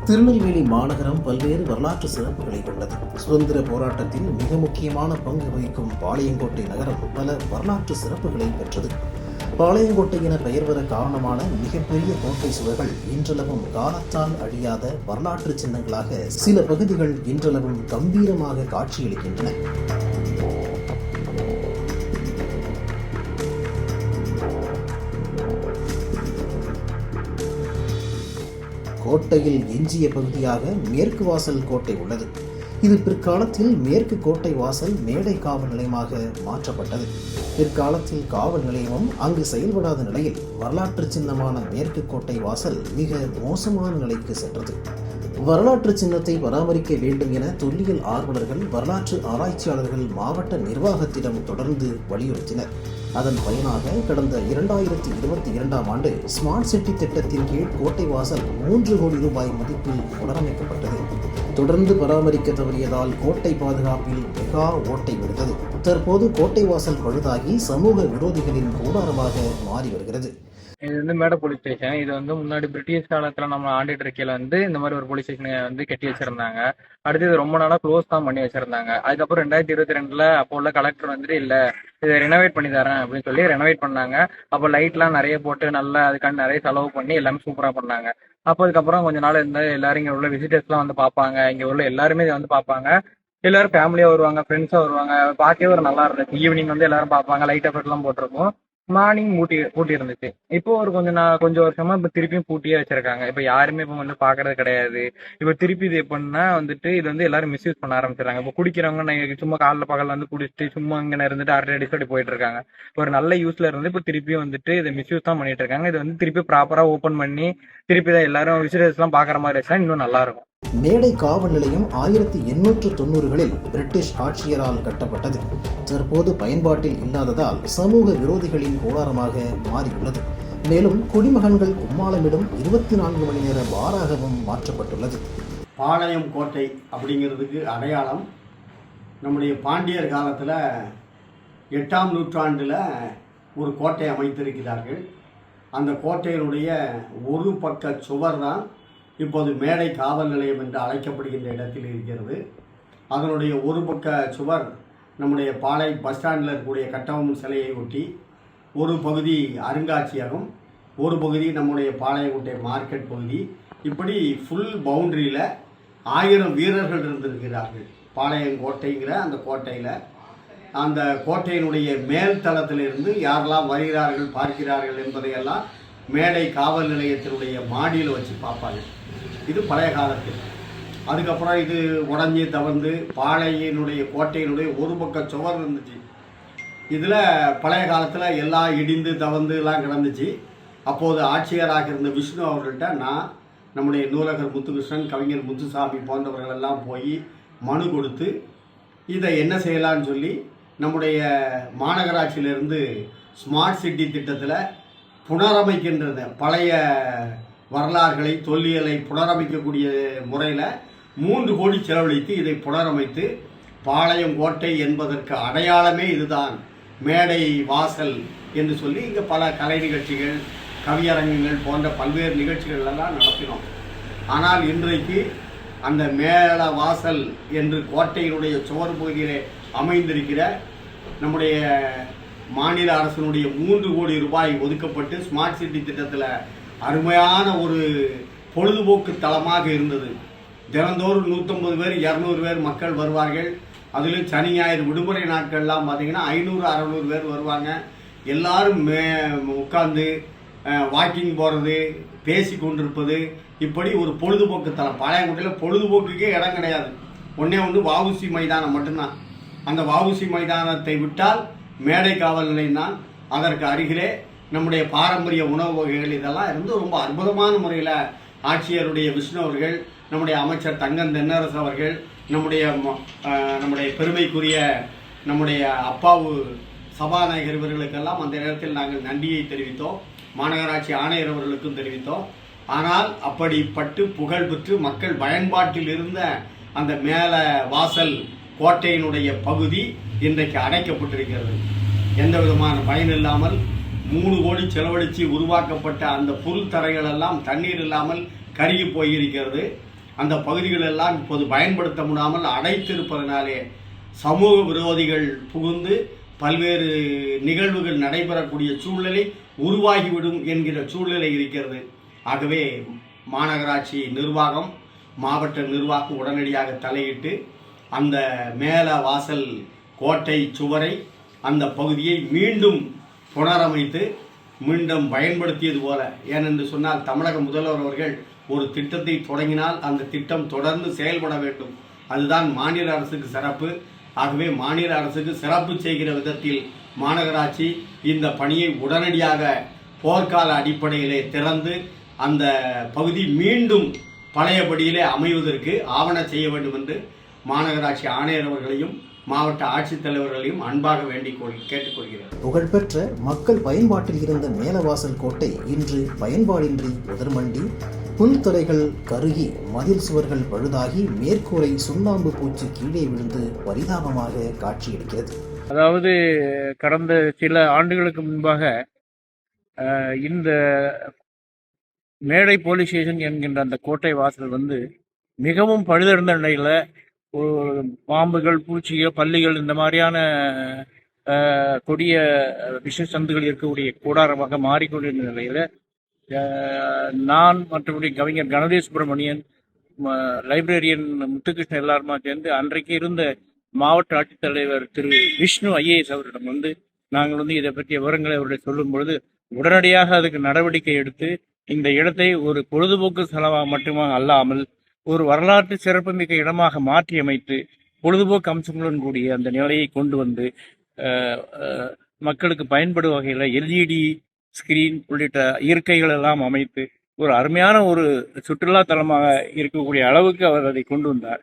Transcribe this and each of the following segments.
திருநெல்வேலி மாநகரம் பல்வேறு வரலாற்று சிறப்புகளை கொண்டது. சுதந்திர போராட்டத்தில் மிக முக்கியமான பங்கு வகிக்கும் பாளையங்கோட்டை நகரம் பல வரலாற்று சிறப்புகளை பெற்றது. பாளையங்கோட்டை என பெயர் வர காரணமான மிகப்பெரிய கோட்டை சுவர்கள் இன்றளவும் காலத்தால் அழியாத வரலாற்று சின்னங்களாக சில பகுதிகள் இன்றளவும் கம்பீரமாக காட்சியளிக்கின்றன. கோட்டையில் எஞ்சிய பகுதியாக மேற்கு வாசல் கோட்டை உள்ளது. இது பிற்காலத்தில் மேற்கு கோட்டை வாசல் மேடை காவல் நிலையமாக மாற்றப்பட்டது. பிற்காலத்தில் காவல் நிலையமும் அங்கு செயல்படாத நிலையில் வரலாற்று சின்னமான மேற்கு கோட்டை வாசல் மிக மோசமான நிலைக்கு சென்றது. வரலாற்று சின்னத்தை பராமரிக்க வேண்டும் என தொல்லியல் ஆர்வலர்கள், வரலாற்று ஆராய்ச்சியாளர்கள் மாவட்ட நிர்வாகத்திடம் தொடர்ந்து வலியுறுத்தினர். அதன் பயனாக கடந்த 2022ஆம் ஆண்டு ஸ்மார்ட் சிட்டி திட்டத்தின் கீழ் கோட்டை வாசல் 3 கோடி ரூபாய் மதிப்பில் புனரமைக்கப்பட்டது. தொடர்ந்து பராமரிக்க தவறியதால் கோட்டை பாதுகாப்பில் மெகா ஓட்டை விழுந்தது. தற்போது கோட்டை வாசல் பழுதாகி சமூக விரோதிகளின் கூடாரமாக மாறி வருகிறது. இது மேடை போலீஸ் ஸ்டேஷன். இது முன்னாடி பிரிட்டிஷ் காலத்துல நம்ம ஆண்டிட்டு இருக்கையில இந்த மாதிரி ஒரு போலீஸ் ஸ்டேஷன் கட்டி வச்சிருந்தாங்க. அடுத்து இது ரொம்ப நாளா க்ளோஸ் தான் பண்ணி வச்சிருந்தாங்க. அதுக்கப்புறம் 2022ல அப்போ உள்ள கலெக்டர் இல்ல இதை ரெனோவேட் பண்ணி தரேன் அப்படின்னு சொல்லி ரெனோவேட் பண்ணாங்க. அப்போ லைட்லாம் நிறைய போட்டு நல்லா அதுக்கான நிறைய செலவு பண்ணி எல்லாமே சூப்பரா பண்ணாங்க. அப்போ அதுக்கப்புறம் கொஞ்ச நாள் எல்லாரும் இங்க உள்ள விசிட்டர்ஸ்லாம் பார்ப்பாங்க. இங்க உள்ள எல்லாருமே இதை பார்ப்பாங்க. எல்லாரும் ஃபேமிலியா வருவாங்க, ஃப்ரெண்ட்ஸா வருவாங்க. பார்க்கவே ஒரு நல்லா இருந்துச்சு. ஈவினிங் எல்லாரும் பார்ப்பாங்க. லைட் எஃபெக்ட்லாம் போட்டிருக்கும். மார்னிங் பூட்டி இருந்துச்சு. இப்போ ஒரு கொஞ்சம் வருஷமா இப்ப திருப்பியும் பூட்டியே வச்சிருக்காங்க. இப்ப யாருமே இப்ப பாக்குறது கிடையாது. இப்ப திருப்பி இது எப்படின்னா இது எல்லாரும் மிஸ்யூஸ் பண்ண ஆரம்பிச்சிடறாங்க. இப்ப குடிக்கிறவங்க சும்மா காலைல பகல்ல குடிச்சிட்டு சும்மா இங்க இருந்துட்டு அரட்டை அடிச்சு போயிட்டு இருக்காங்க. ஒரு நல்ல யூஸ்ல இருந்து இப்ப திருப்பியும் இதை மிஸ்யூஸ் தான் பண்ணிட்டு இருக்காங்க. இது திருப்பி ப்ராப்பரா ஓபன் பண்ணி திருப்பி தான் எல்லாரும் விசிட்டர்ஸ் எல்லாம் பாக்குற மாதிரி வச்சா இன்னும் நல்லா இருக்கும். மேடை காவல் நிலையம் 1890களில் பிரிட்டிஷ் ஆட்சியரால் கட்டப்பட்டது. தற்போது பயன்பாட்டில் இல்லாததால் சமூக விரோதிகளின் கூடாரமாக மாறியுள்ளது. மேலும் குடிமகன்கள் கும்மாளமிடும் 24 மணி நேர பாராகவும் மாற்றப்பட்டுள்ளது. பாளையம் கோட்டை அப்படிங்கிறதுக்கு அடையாளம் நம்முடைய பாண்டியர் காலத்தில் 8ஆம் நூற்றாண்டில் ஒரு கோட்டை அமைத்திருக்கிறார்கள். அந்த கோட்டையினுடைய ஒரு பக்க சுவர் தான் இப்போது மேடை காவல் நிலையம் என்று அழைக்கப்படுகின்ற இடத்தில் இருக்கிறது. அதனுடைய ஒரு பக்க சுவர் நம்முடைய பாளை பஸ் ஸ்டாண்டில் இருக்கக்கூடிய கட்டபொம்மன் சிலையை ஒட்டி, ஒரு பகுதி அருங்காட்சியகம், ஒரு பகுதி நம்முடைய பாளையங்கோட்டை மார்க்கெட் பகுதி, இப்படி ஃபுல் பவுண்டரியில் 1000 வீரர்கள் இருந்திருக்கிறார்கள். பாளையங்கோட்டைங்கிற அந்த கோட்டையில், அந்த கோட்டையினுடைய மேல் தளத்திலிருந்து யாரெல்லாம் வருகிறார்கள் பார்க்கிறார்கள் என்பதையெல்லாம் மேடை காவல் நிலையத்தினுடைய மாடியில் வச்சு பார்ப்பாங்க. இது பழைய காலத்தில். அதுக்கப்புறம் இது உடஞ்சி தவழ்ந்து பாளையினுடைய கோட்டையினுடைய ஒரு பக்க சுவர் இருந்துச்சு. இதில் பழைய காலத்தில் எல்லாம் இடிந்து தவழ்ந்து எல்லாம் கிடந்துச்சு. அப்போது ஆட்சியராக இருந்த விஷ்ணு அவர்கள்ட்ட நான், நம்முடைய நூலகர் முத்துகிருஷ்ணன், கவிஞர் முத்துசாமி போன்றவர்களெல்லாம் போய் மனு கொடுத்து இதை என்ன செய்யலான்னு சொல்லி நம்முடைய மாநகராட்சியிலிருந்து ஸ்மார்ட் சிட்டி திட்டத்தில் புனரமைக்கின்றது பழைய வரலாறுகளை, தொல்லியலை புனரமைக்கக்கூடிய முறையில் 3 கோடி செலவழித்து இதை புனரமைத்து பாளையம் கோட்டை என்பதற்கு அடையாளமே இதுதான், மேடை வாசல் என்று சொல்லி இங்கே பல கலை நிகழ்ச்சிகள், கவியரங்குகள் போன்ற பல்வேறு நிகழ்ச்சிகள் எல்லாம் நடத்தினோம். ஆனால் இன்றைக்கு அந்த மேல வாசல் என்று கோட்டையினுடைய சுவர் பகுதியிலே அமைந்திருக்கிற நம்முடைய மாநில அரசினுடைய 3 கோடி ரூபாய் ஒதுக்கப்பட்டு ஸ்மார்ட் சிட்டி திட்டத்தில் அருமையான ஒரு பொழுதுபோக்கு தளமாக இருந்தது. தினந்தோறும் 150 பேர் 200 பேர் மக்கள் வருவார்கள். அதிலும் சனி ஞாயிறு விடுமுறை நாட்கள்லாம் பார்த்தீங்கன்னா 500-600 பேர் வருவாங்க. எல்லாரும் உட்கார்ந்து வாக்கிங் போகிறது, பேசி கொண்டிருப்பது, இப்படி ஒரு பொழுதுபோக்கு தளம். பாளையங்கோட்டையில் பொழுதுபோக்குக்கே இடம் கிடையாது. ஒன்று வஉசி மைதானம் மட்டும்தான். அந்த வஉசி மைதானத்தை விட்டால் மேடை காவல் நிலையம் தான். அதற்கு அருகிலே நம்முடைய பாரம்பரிய உணவு வகைகள் இதெல்லாம் இருந்து ரொம்ப அற்புதமான முறையில் ஆட்சியருடைய விஷ்ணு அவர்கள், நம்முடைய அமைச்சர் தங்கம் தென்னரசு அவர்கள், நம்முடைய பெருமைக்குரிய நம்முடைய அப்பாவு சபாநாயகர் இவர்களுக்கெல்லாம் அந்த நேரத்தில் நாங்கள் நன்றியை தெரிவித்தோம். மாநகராட்சி ஆணையர் அவர்களுக்கும் தெரிவித்தோம். ஆனால் அப்படிப்பட்டு புகழ் பெற்று மக்கள் பயன்பாட்டில் இருந்த அந்த மேல வாசல் கோட்டையினுடைய பகுதி இன்றைக்கு அடைக்கப்பட்டிருக்கிறது. எந்த விதமான பயன் இல்லாமல் 3 கோடி செலவழித்து உருவாக்கப்பட்ட அந்த புல் தரைகள் எல்லாம் தண்ணீர் இல்லாமல் கருகி போயிருக்கிறது. அந்த பகுதிகளெல்லாம் இப்போது பயன்படுத்த முடியாமல் அடைத்திருப்பதனாலே சமூக விரோதிகள் புகுந்து பல்வேறு நிகழ்வுகள் நடைபெறக்கூடிய சூழ்நிலை உருவாகிவிடும் என்கிற சூழ்நிலை இருக்கிறது. ஆகவே மாநகராட்சி நிர்வாகம், மாவட்ட நிர்வாகம் உடனடியாக தலையிட்டு அந்த மேல வாசல் கோட்டை சுவரை அந்த பகுதியை மீண்டும் புனரமைத்து மீண்டும் பயன்படுத்தியது போல, ஏனென்று சொன்னால் தமிழக முதல்வர் அவர்கள் ஒரு திட்டத்தை தொடங்கினால் அந்த திட்டம் தொடர்ந்து செயல்பட வேண்டும். அதுதான் மாநில அரசுக்கு சிறப்பு. ஆகவே மாநில அரசுக்கு சிறப்பு செய்கிற விதத்தில் மாநகராட்சி இந்த பணியை உடனடியாக போர்க்கால அடிப்படையிலே திறந்து அந்த பகுதி மீண்டும் பழையபடியிலே அமைவதற்கு ஆவண செய்ய வேண்டும் என்று மாநகராட்சி ஆணையர் அவர்களையும் மாவட்ட ஆட்சித்தலைவர்களையும் அன்பாக கேட்டுக்கொள்கிறேன். புகழ்பெற்ற மக்கள் பயன்பாட்டில் இருந்த மேலவாசல் கோட்டை இன்று பயன்பாடின்றி உதர்மண்டி, புல்தரைகள் கருகி, மதில் சுவர்கள் பழுதாகி, மேற்கூரை சுண்ணாம்பு பூச்சி கீழே விழுந்து பரிதாபமாக காட்சியளிக்கிறது. அதாவது கடந்த சில ஆண்டுகளுக்கு முன்பாக இந்த மேடை போலீஸ் ஸ்டேஷன் என்கின்ற அந்த கோட்டை வாசல் மிகவும் பழுதடைந்த நிலையில் பாம்புகள், பூச்சிகள், பல்லிகள் இந்த மாதிரியான கொடிய விஷ சந்துகள் இருக்கக்கூடிய கூடாரமாக மாறிக்கொண்டிருந்த நிலையில் நான் மற்றபடி கவிஞர் கணதேஷ் சுப்பிரமணியன், லைப்ரரியன் முத்துகிருஷ்ணன் எல்லாருமா சேர்ந்து அன்றைக்கு இருந்த மாவட்ட ஆட்சித்தலைவர் திரு விஷ்ணு ஐஏஎஸ் அவரிடம் நாங்கள் இதை பற்றிய விவரங்களை அவருடைய சொல்லும் பொழுது உடனடியாக அதுக்கு நடவடிக்கை எடுத்து இந்த இடத்தை ஒரு பொழுதுபோக்கு செலவாக மட்டுமே அல்லாமல் ஒரு வரலாற்று சிறப்புமிக்க இடமாக மாற்றி அமைத்து பொழுதுபோக்கு அம்சங்களுடன் கூடிய அந்த நிலையை கொண்டு வந்து மக்களுக்கு பயன்படும் வகையில் எல்இடி ஸ்கிரீன் உள்ளிட்ட இருக்கைகள் எல்லாம் அமைத்து ஒரு அருமையான ஒரு சுற்றுலா தலமாக இருக்கக்கூடிய அளவுக்கு அவர் அதை கொண்டு வந்தார்.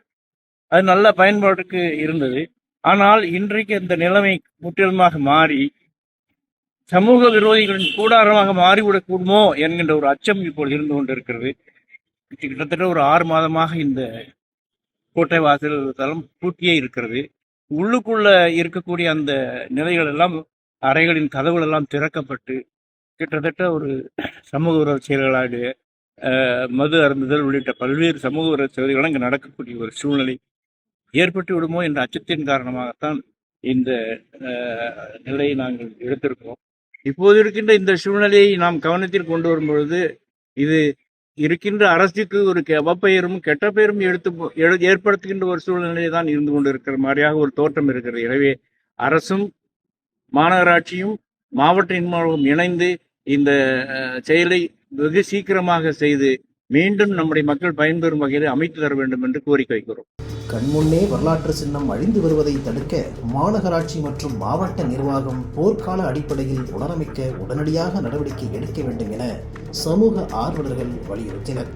அது நல்ல பயன்பாட்டுக்கு இருந்தது. ஆனால் இன்றைக்கு இந்த நிலைமை முற்றிலுமாக மாறி சமூக விரோதிகளின் கூடாரமாக மாறிவிடக்கூடுமோ என்கின்ற ஒரு அச்சம் இப்போது இருந்து கொண்டிருக்கிறது. கிட்டத்தட்ட ஒரு 6 மாதமாக இந்த கோட்டை வாசல் தளம் பூட்டியே இருக்கிறது. உள்ளுக்குள்ள இருக்கக்கூடிய அந்த நிலைகள் எல்லாம், அறைகளின் கதவுகள் எல்லாம் திறக்கப்பட்டு கிட்டத்தட்ட ஒரு சமூக விரோத செயல்களாக மது அருந்துதல் உள்ளிட்ட பல்வேறு சமூக விரோத செயல்கள் அங்கு நடக்கக்கூடிய ஒரு சூழ்நிலை ஏற்பட்டு விடுமோ என்ற அச்சத்தின் காரணமாகத்தான் இந்த நிலையை நாங்கள் எடுத்திருக்கோம். இப்போது இருக்கின்ற இந்த சூழ்நிலையை நாம் கவனத்தில் கொண்டு வரும்பொழுது இது இருக்கின்ற அரசுக்கு ஒரு அவப்பெயரும் கெட்ட பெயரும் ஏற்படுத்துகின்ற ஒரு சூழ்நிலையை தான் இருந்து கொண்டு இருக்கிற மாதிரியாக ஒரு தோற்றம் இருக்கிறது. எனவே அரசும் மாநகராட்சியும் மாவட்ட நிர்வாகமும் இணைந்து இந்த செயலை வெகு சீக்கிரமாக செய்து மீண்டும் நம்முடைய மக்கள் பயன்பெறும் வகையில் அமைத்து தர வேண்டும் என்று கோரிக்கை வைக்கிறோம். கண்முன்னே வரலாற்று சின்னம் அழிந்து வருவதை தடுக்க மாநகராட்சி மற்றும் மாவட்ட நிர்வாகம் போர்க்கால அடிப்படையில் புனரமைக்க உடனடியாக நடவடிக்கை எடுக்க வேண்டும் என சமூக ஆர்வலர்கள் வலியுறுத்தினர்.